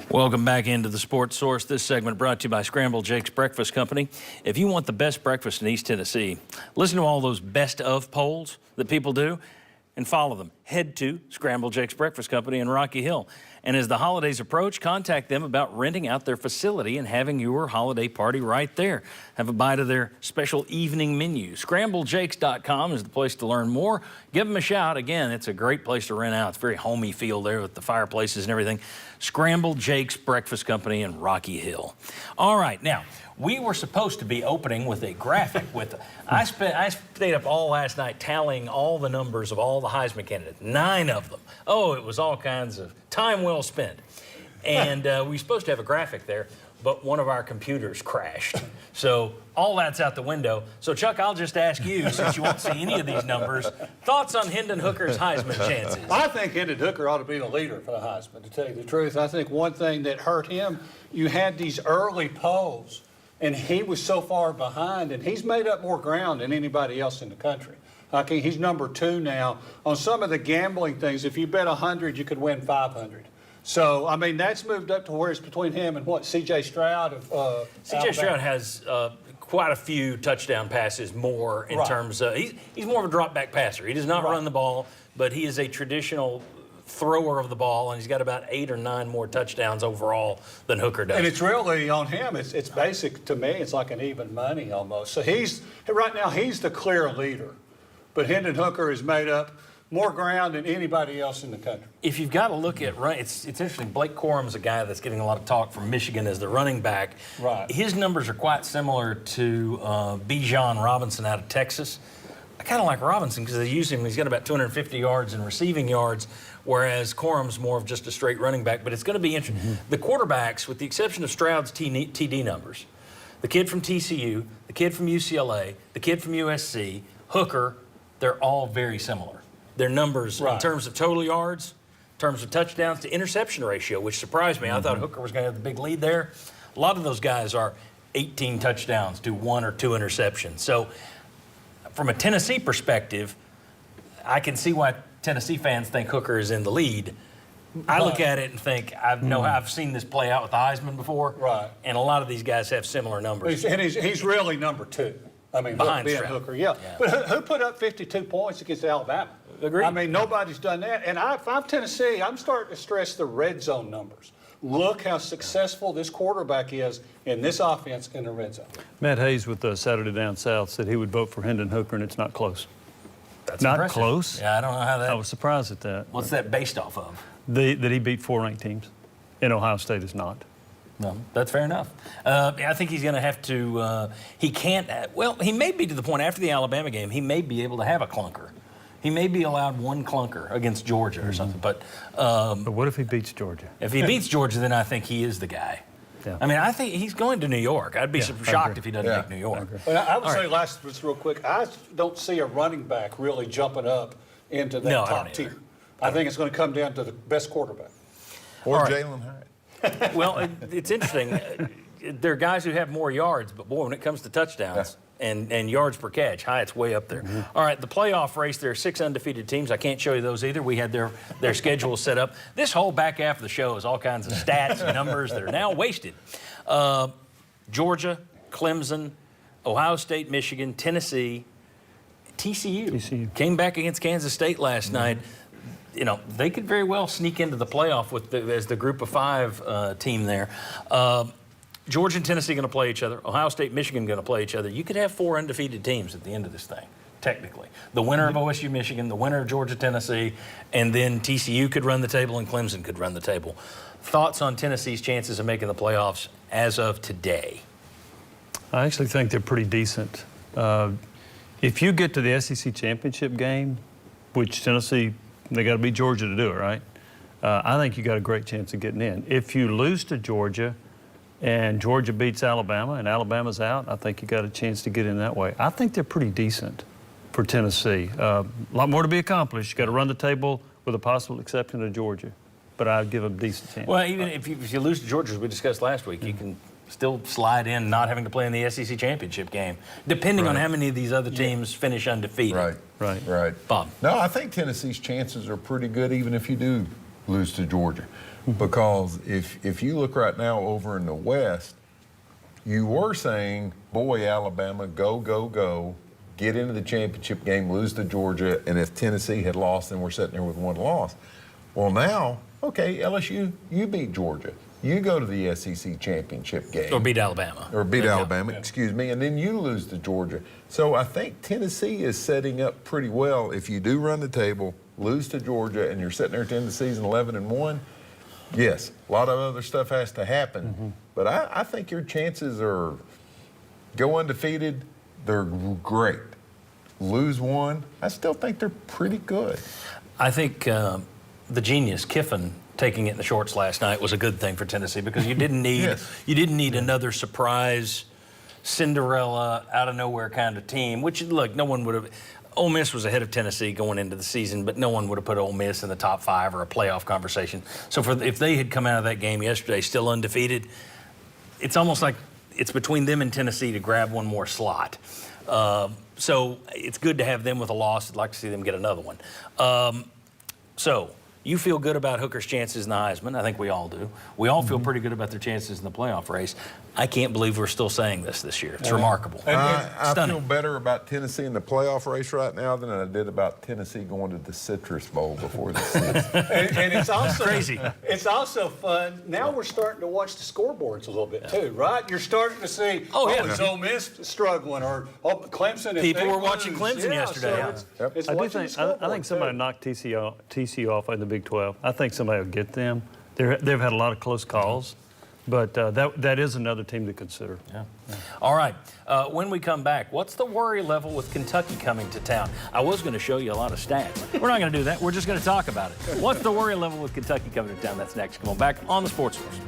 Welcome back into the Sports Source. This segment brought to you by Scrambled Jake's Breakfast Company. If you want the best breakfast in East Tennessee, listen to all those best of polls that people do and follow them. Head to Scrambled Jake's Breakfast Company in Rocky Hill. And as the holidays approach, contact them about renting out their facility and having your holiday party right there. Have a bite of their special evening menu. ScrambledJakes.com is the place to learn more. Give them a shout. Again, it's a great place to rent out. It's a very homey feel there with the fireplaces and everything. Scrambled Jake's Breakfast Company in Rocky Hill. All right, now, we were supposed to be opening with a graphic with, I stayed up all last night tallying all the numbers of all the Heisman candidates, 9 of them. Oh, it was all kinds of time well spent. And we were supposed to have a graphic there, but one of our computers crashed. So all that's out the window. So Chuck, I'll just ask you, since you won't see any of these numbers, thoughts on Hendon Hooker's Heisman chances? I think Hendon Hooker ought to be the leader for the Heisman, to tell you the truth. I think one thing that hurt him, you had these early polls, and he was so far behind, and he's made up more ground than anybody else in the country. Okay, he's number 2 now. On some of the gambling things, if you bet 100, you could win 500. So, I mean, that's moved up to where it's between him and what, C.J. Stroud of C.J. Stroud has quite a few touchdown passes more in terms of, he's more of a drop-back passer. He does not run the ball, but he is a traditional thrower of the ball, and he's got about 8 or 9 more touchdowns overall than Hooker does. And it's really on him. It's basic to me. It's like an even money almost. So right now he's the clear leader, but Hendon Hooker has made up more ground than anybody else in the country. If you've got to look at it's interesting. Blake Corum's a guy that's getting a lot of talk from Michigan as the running back. Right. His numbers are quite similar to Bijan Robinson out of Texas. I kind of like Robinson because they use him. He's got about 250 yards in receiving yards, whereas Corum's more of just a straight running back. But it's going to be interesting. The quarterbacks, with the exception of Stroud's TD numbers, the kid from TCU, the kid from UCLA, the kid from USC, Hooker, they're all very similar. Their numbers in terms of total yards, in terms of touchdowns to interception ratio, which surprised me. I thought Hooker was going to have the big lead there. A lot of those guys are 18 touchdowns to 1 or 2 interceptions. So from a Tennessee perspective, I can see why Tennessee fans think Hooker is in the lead. I look at it and think, I've seen this play out with the Heisman before. Right. And a lot of these guys have similar numbers. And he's really number 2. I mean, behind being Hooker, yeah. But who put up 52 points against Alabama? Agreed. I mean, nobody's done that. And if I'm Tennessee, I'm starting to stress the red zone numbers. Look how successful this quarterback is in this offense in the red zone. Matt Hayes with the Saturday Down South said he would vote for Hendon Hooker, and it's not close. That's not impressive. close. Yeah, I don't know how that. I was surprised at that. What's that based off of? That he beat 4 ranked teams, and Ohio State is not. No, that's fair enough. I think he's going to have to. He can't. Well, he may be to the point after the Alabama game. He may be able to have a clunker. He may be allowed 1 clunker against Georgia or something. But what if he beats Georgia? If he beats Georgia, then I think he is the guy. Yeah. I mean, I think he's going to New York. I'd be shocked if he doesn't make New York. Well, I would say just real quick, I don't see a running back really jumping up into that top tier. I think it's going to come down to the best quarterback. Or Jalen Hyatt. Well, it's interesting. There are guys who have more yards, but boy, when it comes to touchdowns and yards per catch, Hyatt's way up there. All right, the playoff race, there are 6 undefeated teams. I can't show you those either. We had their schedules set up. This whole back half of the show is all kinds of stats and numbers that are now wasted. Georgia, Clemson, Ohio State, Michigan, Tennessee, TCU. Came back against Kansas State last night. You know, they could very well sneak into the playoff as the group of 5 team there. Georgia and Tennessee going to play each other. Ohio State, Michigan going to play each other. You could have 4 undefeated teams at the end of this thing, technically. The winner of OSU, Michigan, the winner of Georgia, Tennessee, and then TCU could run the table and Clemson could run the table. Thoughts on Tennessee's chances of making the playoffs as of today? I actually think they're pretty decent. If you get to the SEC championship game, which Tennessee, they got to beat Georgia to do it, right? I think you got a great chance of getting in. If you lose to Georgia and Georgia beats Alabama and Alabama's out, I think you got a chance to get in that way. I think they're pretty decent for Tennessee. A lot more to be accomplished. You got to run the table with a possible exception of Georgia, but I'd give them a decent chance. Well, even if you lose to Georgia, as we discussed last week, you can still slide in not having to play in the SEC championship game, depending on how many of these other teams finish undefeated. Right. Bob? No, I think Tennessee's chances are pretty good even if you do lose to Georgia. Because if you look right now over in the West, you were saying, boy, Alabama, go, go, go, get into the championship game, lose to Georgia, and if Tennessee had lost, then we're sitting there with one loss. Well, now, okay, LSU, you beat Georgia. You go to the SEC championship game. Or beat Alabama. Or beat Alabama, excuse me, and then you lose to Georgia. So I think Tennessee is setting up pretty well. If you do run the table, lose to Georgia, and you're sitting there at the end of the season 11-1, yes, a lot of other stuff has to happen. But I think your chances are go undefeated, they're great. Lose one, I still think they're pretty good. I think the genius Kiffin taking it in the shorts last night was a good thing for Tennessee because you didn't need another surprise Cinderella out of nowhere kind of team. Which look, no one would have. Ole Miss was ahead of Tennessee going into the season, but no one would have put Ole Miss in the top 5 or a playoff conversation. So if they had come out of that game yesterday still undefeated, it's almost like it's between them and Tennessee to grab one more slot. So it's good to have them with a loss. I'd like to see them get another one. So you feel good about Hooker's chances in the Heisman. I think we all do. We all feel pretty good about their chances in the playoff race. I can't believe we're still saying this year. It's remarkable. I feel better about Tennessee in the playoff race right now than I did about Tennessee going to the Citrus Bowl before the season. And it's also crazy. It's also fun. Now we're starting to watch the scoreboards a little bit too, right? You're starting to see, is Ole Miss struggling or Clemson? People were watching Clemson yesterday. So it's I do watching think the I scoreboard, think somebody too. knocked TCU off in the Big 12. I think somebody will get them. They've had a lot of close calls, but that is another team to consider. Yeah. All right. When we come back, what's the worry level with Kentucky coming to town? I was going to show you a lot of stats. We're not going to do that. We're just going to talk about it. What's the worry level with Kentucky coming to town? That's next. Come on back on the Sports Source.